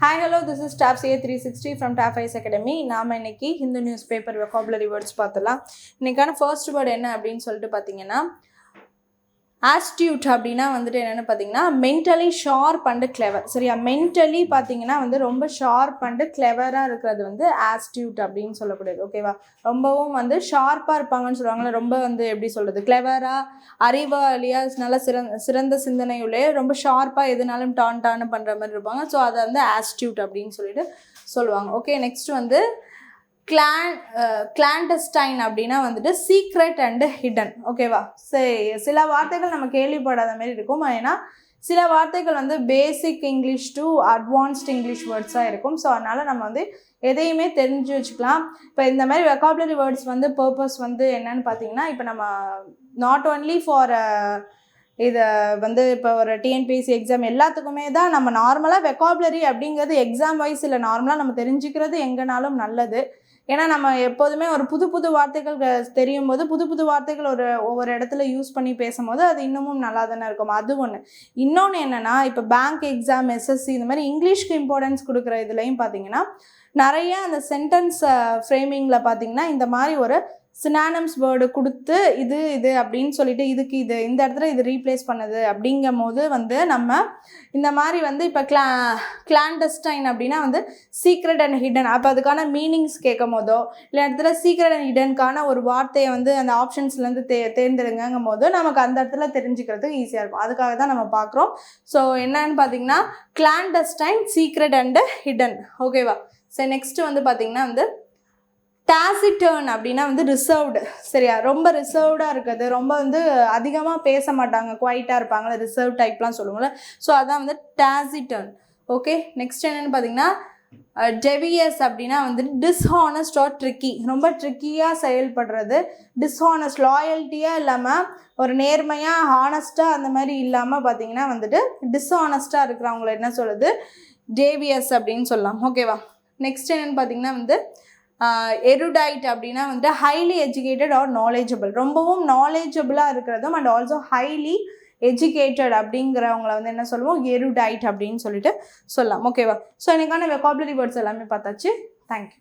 Hi, hello, this is Staff CA360 from TAF ICE Academy. நாம இன்னைக்கு Hindu newspaper vocabulary words பார்த்தலாம். இன்னைக்கான first word என்ன அப்படின்னு சொல்லிட்டு பார்த்தீங்கன்னா astute அப்படின்னா வந்துட்டு என்னென்னு பார்த்தீங்கன்னா மென்டலி ஷார்ப் அண்டு கிளவர். சரியா, மென்டலி பார்த்தீங்கன்னா வந்து ரொம்ப ஷார்ப் அண்டு கிளவராக இருக்கிறது வந்து astute அப்படின்னு சொல்லக்கூடியது. ஓகேவா, ரொம்பவும் வந்து ஷார்ப்பாக இருப்பாங்கன்னு சொல்லுவாங்களே, ரொம்ப வந்து எப்படி சொல்கிறது, கிளவராக அறிவாளியாக நல்ல சிறந்த சிந்தனையுள்ளே ரொம்ப ஷார்ப்பாக எதுனாலும் டான்னு பண்ணுற மாதிரி இருப்பாங்க. ஸோ அதை வந்து astute அப்படின்னு சொல்லிட்டு சொல்லுவாங்க. ஓகே, நெக்ஸ்ட் வந்து கிளாண்டஸ்டைன் அப்படின்னா வந்துட்டு சீக்ரெட் அண்டு ஹிடன். ஓகேவா, சில வார்த்தைகள் நம்ம கேள்விப்படாத மாதிரி இருக்கும். ஏன்னா சில வார்த்தைகள் வந்து basic English to advanced English வேர்ட்ஸாக இருக்கும். ஸோ அதனால் நம்ம வந்து எதையுமே தெரிஞ்சு வச்சுக்கலாம். இப்போ இந்த மாதிரி வெக்காபுலரி வேர்ட்ஸ் வந்து பர்பஸ் வந்து என்னன்னு பார்த்தீங்கன்னா, இப்போ நம்ம நாட் ஓன்லி ஃபார் இதை வந்து இப்போ ஒரு டிஎன்பிஎஸ்சி எக்ஸாம் எல்லாத்துக்குமே தான் நம்ம நார்மலாக வெக்காபுலரி அப்படிங்கிறது எக்ஸாம் வைஸ் இல்லை, நார்மலாக நம்ம தெரிஞ்சுக்கிறது எங்கேனாலும் நல்லது. ஏன்னா நம்ம எப்போதுமே ஒரு புது வார்த்தைகள் தெரியும் போது புது வார்த்தைகள் ஒவ்வொரு இடத்துல யூஸ் பண்ணி பேசும்போது அது இன்னமும் நல்லா தானே இருக்கும். அது ஒன்று. இன்னொன்று என்னென்னா, இப்போ பேங்க் எக்ஸாம், எஸ்எஸ்சி இந்த மாதிரி இங்கிலீஷ்க்கு இம்பார்ட்டன்ஸ் கொடுக்குற இதுலையும் பார்த்தீங்கன்னா நிறைய அந்த சென்டென்ஸ் ஃப்ரேமிங்கில் பார்த்தீங்கன்னா இந்த மாதிரி ஒரு சினானிம்ஸ் வேர்டு கொடுத்து இது அப்படின்னு சொல்லிட்டு இதுக்கு இந்த இடத்துல இது ரீப்ளேஸ் பண்ணுது அப்படிங்கும் போது வந்து நம்ம இந்த மாதிரி வந்து இப்போ கிளாண்டஸ்டைன் அப்படின்னா வந்து சீக்ரெட் அண்ட் ஹிடன். அப்போ அதுக்கான மீனிங்ஸ் கேட்கும் போதோ இல்லை இடத்துல சீக்ரெட் அண்ட் ஹிடனுக்கான ஒரு வார்த்தையை வந்து அந்த ஆப்ஷன்ஸ்லேருந்து தேர்ந்தெடுங்கும் போதோ நமக்கு அந்த இடத்துல தெரிஞ்சுக்கிறதுக்கு ஈஸியாக இருக்கும். அதுக்காக தான் நம்ம பார்க்குறோம். ஸோ என்னன்னு பார்த்தீங்கன்னா கிளாண்டஸ்டைன், சீக்ரெட் அண்டு ஹிடன். ஓகேவா, சரி, நெக்ஸ்ட்டு வந்து பார்த்திங்கன்னா வந்து டாசிட்டர்ன் அப்படின்னா வந்து ரிசர்வ்டு. சரியா, ரொம்ப ரிசர்வ்டாக இருக்குது, ரொம்ப வந்து அதிகமாக பேச மாட்டாங்க, குவைட்டாக இருப்பாங்களே, ரிசர்வ் டைப்லாம் சொல்லுவோம்ல. ஸோ அதான் வந்து டாசிட்டர்ன். ஓகே, நெக்ஸ்ட் என்னென்னு பார்த்தீங்கன்னா டெவியஸ் அப்படின்னா வந்துட்டு டிஸ்ஹானஸ்ட் ஆர் ட்ரிக்கி, ரொம்ப ட்ரிக்கியாக செயல்படுறது. டிஸ்ஹானஸ்ட், லாயல்ட்டியாக இல்லாமல் ஒரு நேர்மையாக ஹானஸ்ட்டாக அந்த மாதிரி இல்லாமல் பார்த்தீங்கன்னா வந்துட்டு டிஸ்ஹானஸ்ட்டாக இருக்கிறவங்கள என்ன சொல்லுது, டேவியஸ் அப்படின்னு சொல்லலாம். ஓகேவா, நெக்ஸ்ட் என்னென்னு பார்த்தீங்கன்னா வந்து எருடைட் அப்படின்னா வந்து ஹைலி எஜுகேட்டட் ஆர் நாலேஜபிள், ரொம்பவும் நாலேஜபிளாக இருக்கிறதும் அண்ட் ஆல்சோ ஹைலி எஜுகேட்டட் அப்படிங்கிறவங்கள வந்து என்ன சொல்லுவோம், எருடைட் அப்படின்னு சொல்லிட்டு சொல்லலாம். ஓகேவா, ஸோ எனக்கான வெக்காபுலரி வேர்ட்ஸ் எல்லாமே பார்த்தாச்சு. தேங்க்யூ.